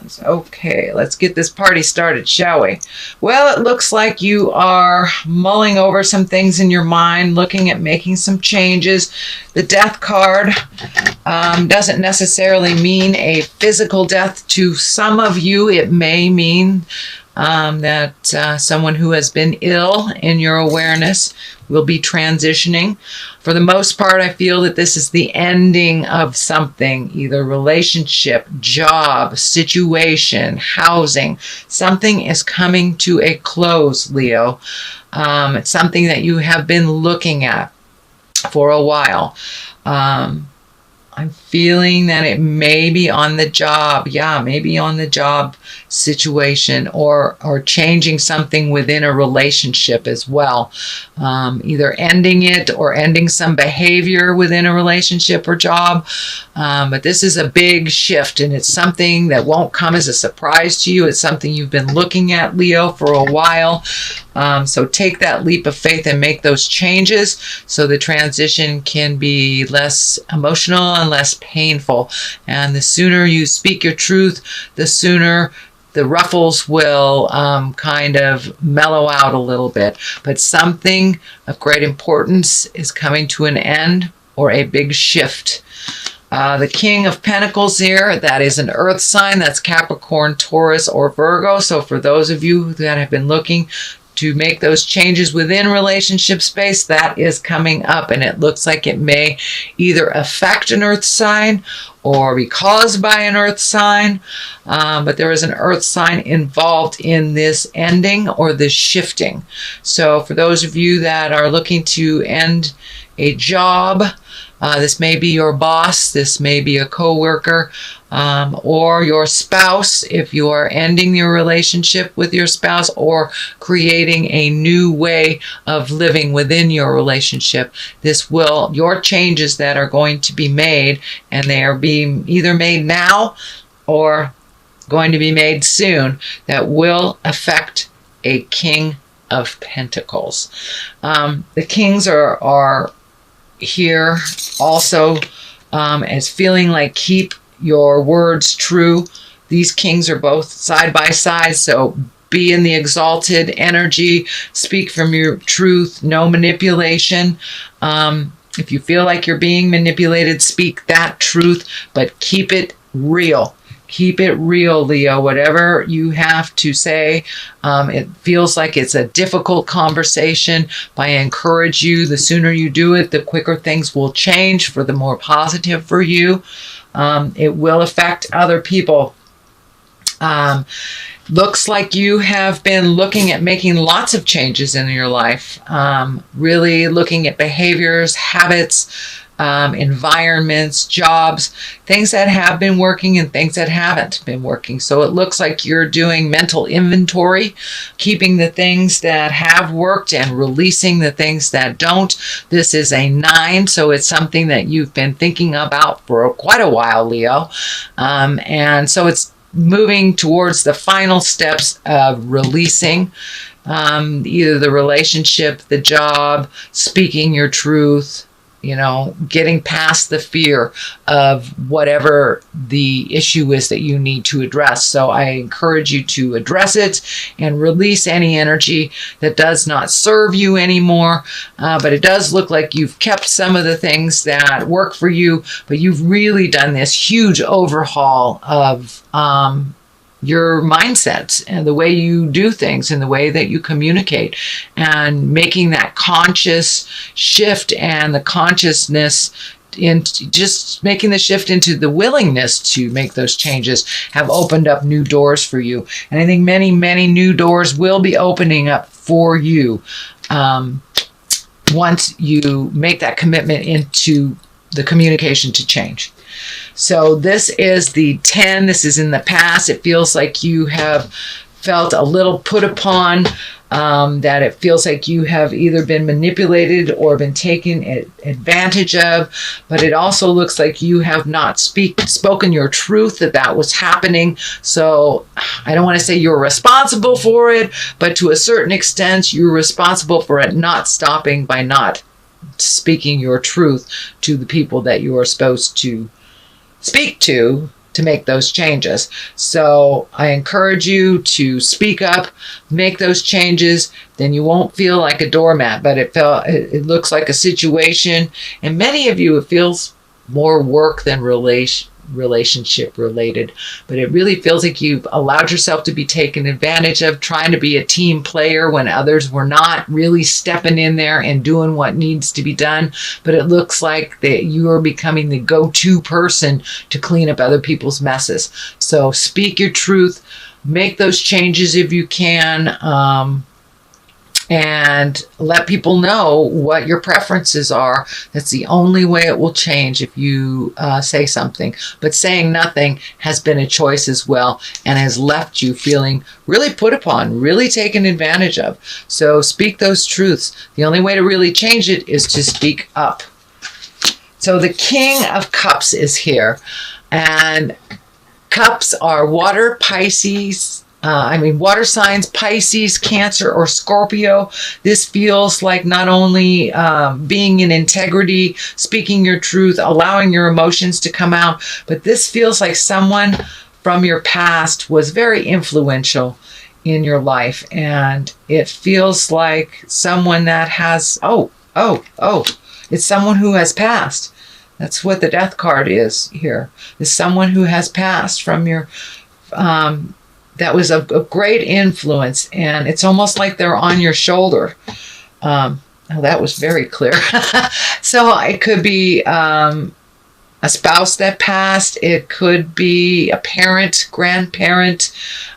Wands. Okay, let's get this party started, shall we? Well, it looks like you are mulling over some things in your mind, looking at making some changes. The Death card doesn't necessarily mean a physical death to some of you. It may mean that someone who has been ill in your awareness will be transitioning. For the most part, I feel that this is the ending of something, either relationship, job, situation, housing. Something is coming to a close, Leo. It's something that you have been looking at for a while. I'm feeling that it may be on the job. Yeah, maybe on the job situation or changing something within a relationship as well. Either ending it or ending some behavior within a relationship or job. But this is a big shift, and it's something that won't come as a surprise to you. It's something you've been looking at, Leo, for a while. So take that leap of faith and make those changes so the transition can be less emotional and less painful. And the sooner you speak your truth, the sooner the ruffles will kind of mellow out a little bit. But something of great importance is coming to an end or a big shift. The King of Pentacles here, that is an earth sign. That's Capricorn, Taurus, or Virgo. So for those of you that have been looking to make those changes within relationship space, that is coming up, and it looks like it may either affect an earth sign or be caused by an earth sign, but there is an earth sign involved in this ending or this shifting. So for those of you that are looking to end a job, this may be your boss, this may be a coworker, or your spouse, if you are ending your relationship with your spouse or creating a new way of living within your relationship. Your changes that are going to be made, and they are being either made now or going to be made soon, that will affect a King of Pentacles. The Kings are here also as feeling like keep your words true. These Kings are both side by side, so be in the exalted energy, speak from your truth, no manipulation. If you feel like you're being manipulated, speak that truth, but keep it real. Keep it real, Leo. Whatever you have to say, it feels like it's a difficult conversation, but I encourage you, the sooner you do it, the quicker things will change for the more positive for you. It will affect other people. Looks like you have been looking at making lots of changes in your life, really looking at behaviors, habits, environments, jobs, things that have been working and things that haven't been working. So it looks like you're doing mental inventory, keeping the things that have worked and releasing the things that don't. This is a 9, so it's something that you've been thinking about for quite a while, Leo. And so it's moving towards the final steps of releasing either the relationship, the job, speaking your truth, getting past the fear of whatever the issue is that you need to address. So I encourage you to address it and release any energy that does not serve you anymore. But it does look like you've kept some of the things that work for you, but you've really done this huge overhaul of your mindset and the way you do things and the way that you communicate, and making that conscious shift and the consciousness into just making the shift into the willingness to make those changes have opened up new doors for you. And I think many, many new doors will be opening up for you once you make that commitment into the communication to change. So this is the 10. This is in the past. It feels like you have felt a little put upon, that it feels like you have either been manipulated or been taken advantage of. But it also looks like you have not spoken your truth that was happening. So I don't want to say you're responsible for it, but to a certain extent, you're responsible for it not stopping by not speaking your truth to the people that you are supposed to speak to to make those changes. So I encourage you to speak up, make those changes. Then you won't feel like a doormat, but it looks like a situation. And many of you, it feels more work than relationship related, but it really feels like you've allowed yourself to be taken advantage of, trying to be a team player when others were not really stepping in there and doing what needs to be done. But it looks like that you are becoming the go-to person to clean up other people's messes. So speak your truth, make those changes if you can, and let people know what your preferences are. That's the only way it will change, if you say something. But saying nothing has been a choice as well, and has left you feeling really put upon, really taken advantage of. So speak those truths. The only way to really change it is to speak up. So the King of Cups is here, and cups are water, Pisces, water signs, Pisces, Cancer, or Scorpio. This feels like not only being in integrity, speaking your truth, allowing your emotions to come out, but this feels like someone from your past was very influential in your life. And it feels like someone that has, it's someone who has passed. That's what the Death card is here. It's someone who has passed from your, that was a great influence, and it's almost like they're on your shoulder. Oh, that was very clear. So it could be a spouse that passed. It could be a parent, grandparent,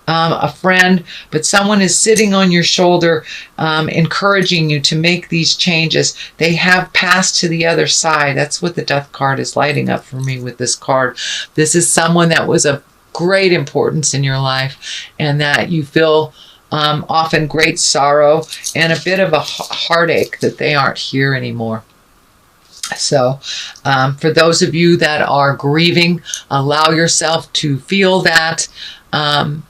a friend, but someone is sitting on your shoulder, encouraging you to make these changes. They have passed to the other side. That's what the Death card is lighting up for me with this card. This is someone that was of great importance in your life, and that you feel often great sorrow and a bit of a heartache that they aren't here anymore. So for those of you that are grieving, allow yourself to feel that and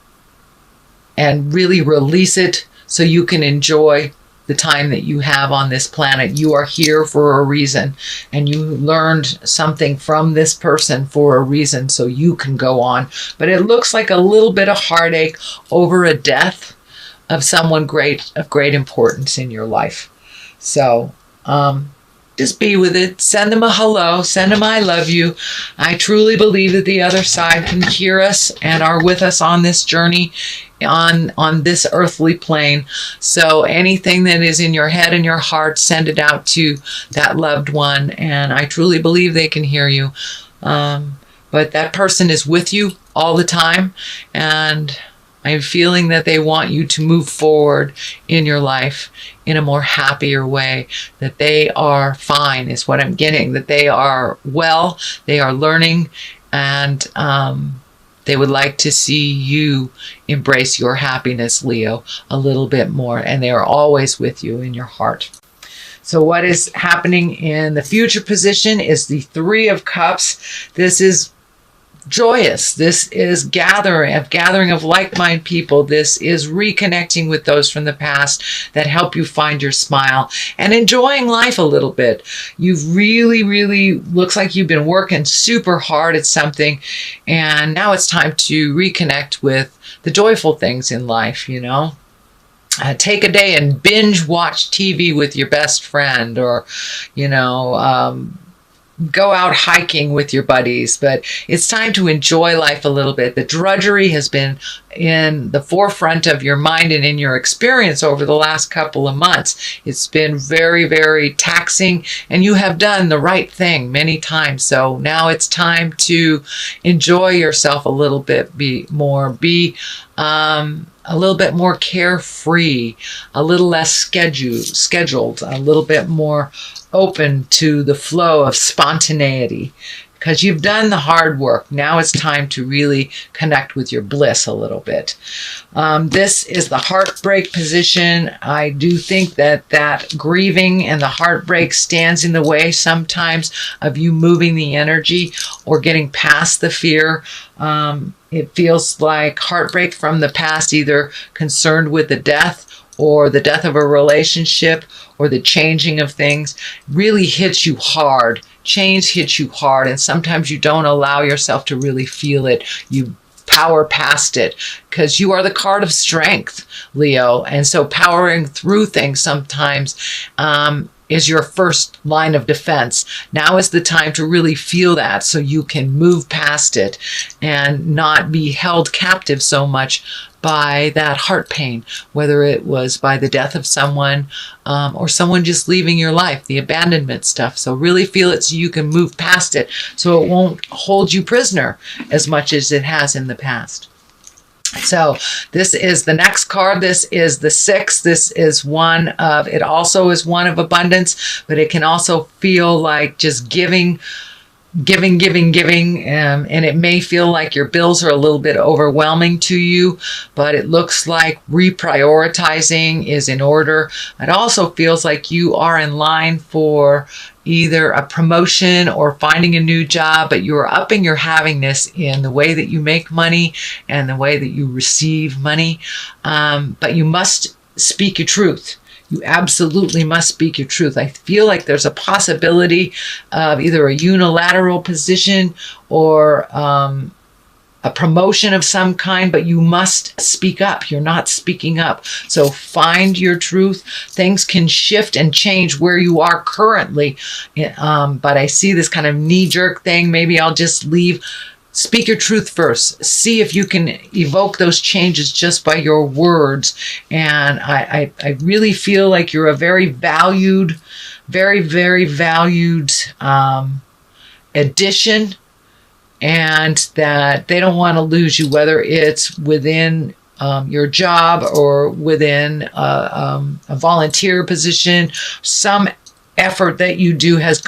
really release it so you can enjoy the time that you have on this planet. You are here for a reason, and you learned something from this person for a reason, so you can go on. But it looks like a little bit of heartache over a death of someone of great importance in your life. So just be with it. Send them a hello. Send them I love you. I truly believe that the other side can hear us and are with us on this journey, on this earthly plane. So anything that is in your head and your heart, send it out to that loved one, and I truly believe they can hear you. But that person is with you all the time, and I'm feeling that they want you to move forward in your life in a more happier way, that they are fine is what I'm getting, that they are well, they are learning, and they would like to see you embrace your happiness, Leo, a little bit more, and they are always with you in your heart. So what is happening in the future position is the Three of Cups. This is joyous. This is gathering of like-minded people. This is reconnecting with those from the past that help you find your smile and enjoying life a little bit. You've really looks like you've been working super hard at something, and now it's time to reconnect with the joyful things in life, you know. Take a day and binge watch TV with your best friend, or, you know, go out hiking with your buddies. But it's time to enjoy life a little bit. The drudgery has been in the forefront of your mind and in your experience over the last couple of months. It's been very taxing, and you have done the right thing many times. So now it's time to enjoy yourself a little bit more, be a little bit more carefree, a little less scheduled, a little bit more open to the flow of spontaneity, because you've done the hard work. Now it's time to really connect with your bliss a little bit. This is the heartbreak position. I do think that grieving and the heartbreak stands in the way sometimes of you moving the energy or getting past the fear. It feels like heartbreak from the past, either concerned with the death or the death of a relationship or the changing of things, really hits you hard change hits you hard, and sometimes you don't allow yourself to really feel it. You power past it because you are the card of strength, Leo. And so powering through things sometimes is your first line of defense. Now is the time to really feel that so you can move past it and not be held captive so much by that heart pain, whether it was by the death of someone or someone just leaving your life, the abandonment stuff. So really feel it so you can move past it so it won't hold you prisoner as much as it has in the past. So this is the next card. This is the 6. This is one of, it also is one of abundance, but it can also feel like just giving, and it may feel like your bills are a little bit overwhelming to you, but it looks like reprioritizing is in order. It also feels like you are in line for either a promotion or finding a new job, but you're upping your havingness in the way that you make money and the way that you receive money. But you must speak your truth. You absolutely must speak your truth. I feel like there's a possibility of either a unilateral position or a promotion of some kind, but you must speak up. You're not speaking up. So find your truth. Things can shift and change where you are currently. But I see this kind of knee-jerk thing. Maybe I'll just leave. Speak your truth first. See if you can evoke those changes just by your words. And I really feel like you're a very valued, very, very valued addition, and that they don't want to lose you, whether it's within your job or within a volunteer position. Some effort that you do has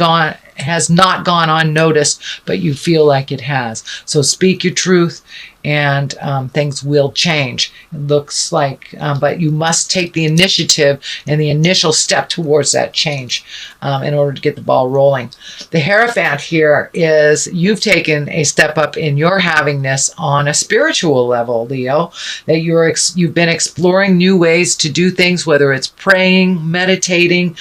not gone unnoticed, but you feel like it has. So speak your truth, and things will change. It looks like, but you must take the initiative and the initial step towards that change in order to get the ball rolling. The Hierophant here is you've taken a step up in your havingness on a spiritual level, Leo, that you've been exploring new ways to do things, whether it's praying, meditating,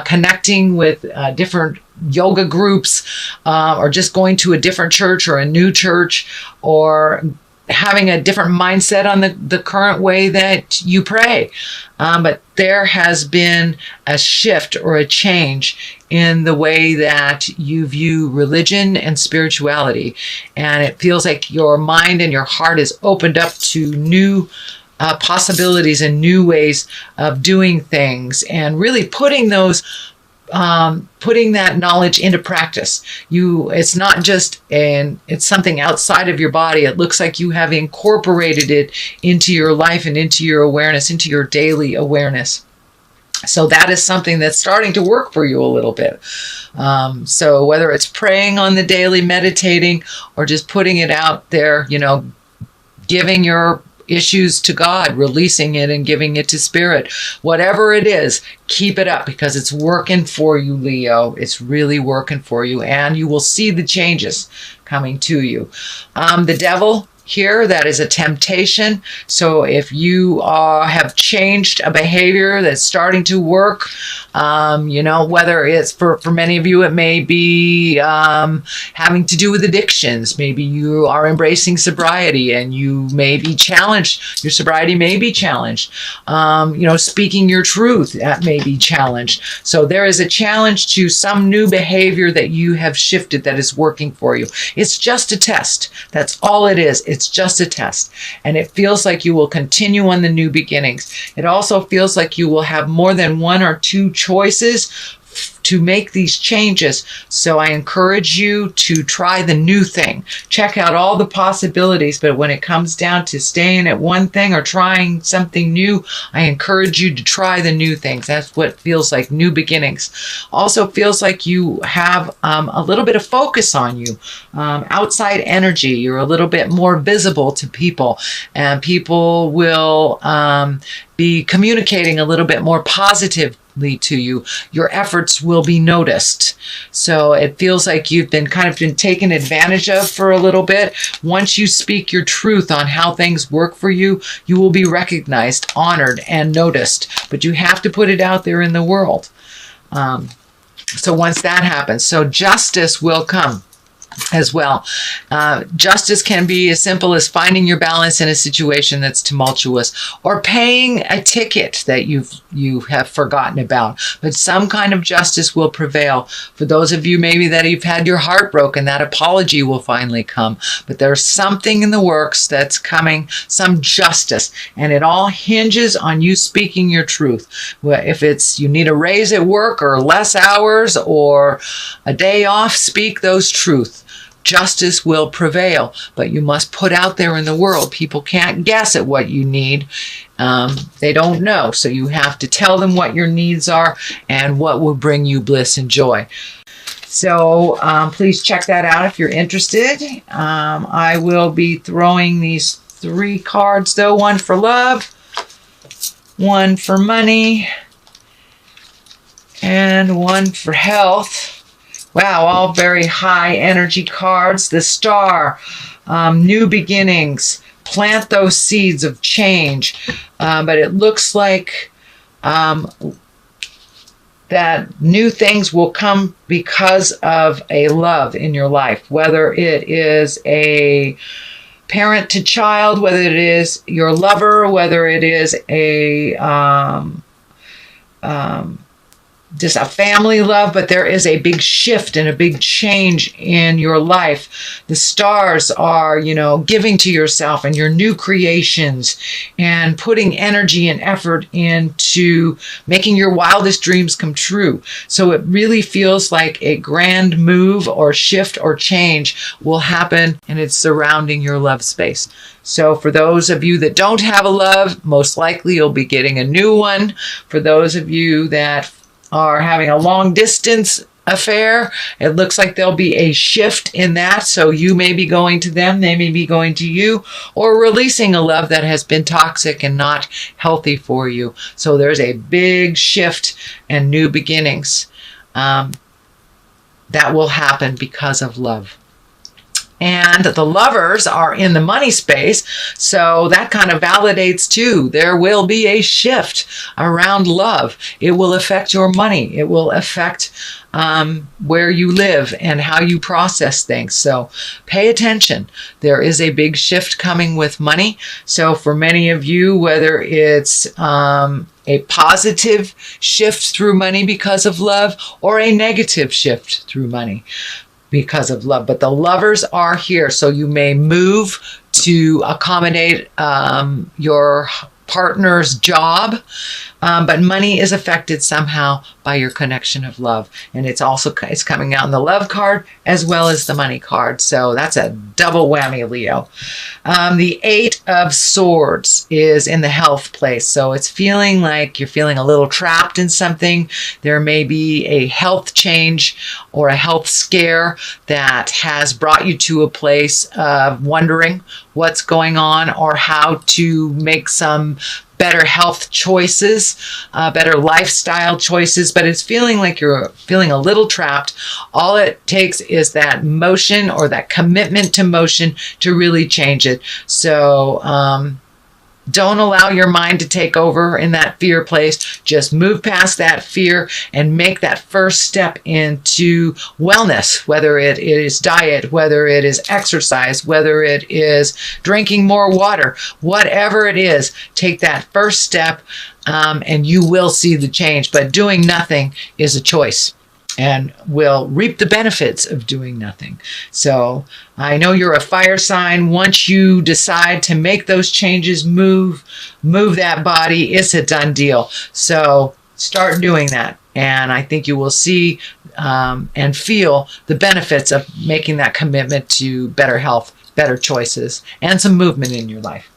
connecting with different yoga groups, or just going to a different church or a new church, or having a different mindset on the current way that you pray. But there has been a shift or a change in the way that you view religion and spirituality. And it feels like your mind and your heart is opened up to new possibilities and new ways of doing things, and really putting that knowledge into practice. It's not just it's something outside of your body. It looks like you have incorporated it into your life and into your awareness, into your daily awareness. So that is something that's starting to work for you a little bit. So whether it's praying on the daily, meditating, or just putting it out there, giving your issues to God, releasing it and giving it to Spirit. Whatever it is, keep it up, because it's working for you, Leo. It's really working for you, and you will see the changes coming to you. The Devil here, that is a temptation. So if you have changed a behavior that's starting to work, whether it's for many of you, it may be having to do with addictions. Maybe you are embracing sobriety and you may be challenged. Your sobriety may be challenged. Speaking your truth, that may be challenged. So there is a challenge to some new behavior that you have shifted that is working for you. It's just a test. That's all it is. It's just a test. And it feels like you will continue on the new beginnings. It also feels like you will have more than one or two choices to make these changes. So I encourage you to try the new thing. Check out all the possibilities, but when it comes down to staying at one thing or trying something new, I encourage you to try the new things. That's what feels like new beginnings. Also feels like you have a little bit of focus on you, outside energy. You're a little bit more visible to people, and people will be communicating a little bit more positively to you. Your efforts will be noticed. So it feels like you've been taken advantage of for a little bit. Once you speak your truth on how things work for you, you will be recognized, honored, and noticed. But you have to put it out there in the world. So once that happens, so justice will come as well. Justice can be as simple as finding your balance in a situation that's tumultuous, or paying a ticket that you have forgotten about. But some kind of justice will prevail. For those of you maybe that you've had your heart broken, that apology will finally come. But there's something in the works that's coming, some justice, and it all hinges on you speaking your truth. If it's you need a raise at work, or less hours, or a day off, speak those truths. Justice will prevail, but you must put out there in the world. People can't guess at what you need. They don't know. So you have to tell them what your needs are and what will bring you bliss and joy. So please check that out if you're interested. I will be throwing these 3 cards though. One for love, one for money, and one for health. Wow, all very high energy cards. The Star, new beginnings, plant those seeds of change. But it looks like that new things will come because of a love in your life, whether it is a parent to child, whether it is your lover, whether it is a just a family love, but there is a big shift and a big change in your life. The stars are, giving to yourself and your new creations and putting energy and effort into making your wildest dreams come true. So it really feels like a grand move or shift or change will happen, and it's surrounding your love space. So for those of you that don't have a love, most likely you'll be getting a new one. For those of you that are having a long distance affair, it looks like there'll be a shift in that. So you may be going to them, they may be going to you, or releasing a love that has been toxic and not healthy for you. So there's a big shift and new beginnings that will happen because of love. And the lovers are in the money space, so that kind of validates too. There will be a shift around love. It will affect your money. It will affect where you live and how you process things. So pay attention. There is a big shift coming with money. So for many of you, whether it's a positive shift through money because of love, or a negative shift through money because of love. But the lovers are here, so you may move to accommodate your partner's job, but money is affected somehow by your connection of love, and it's coming out in the love card as well as the money card. So that's a double whammy, Leo. The 8 of Swords is in the health place, so it's feeling like you're feeling a little trapped in something. There may be a health change or a health scare that has brought you to a place of wondering what's going on or how to make some better health choices, better lifestyle choices, but it's feeling like you're feeling a little trapped. All it takes is that motion or that commitment to motion to really change it. So don't allow your mind to take over in that fear place. Just move past that fear and make that first step into wellness, whether it is diet, whether it is exercise, whether it is drinking more water, whatever it is, take that first step and you will see the change. But doing nothing is a choice, and will reap the benefits of doing nothing. So I know you're a fire sign. Once you decide to make those changes, move that body, it's a done deal. So start doing that. And I think you will see and feel the benefits of making that commitment to better health, better choices, and some movement in your life.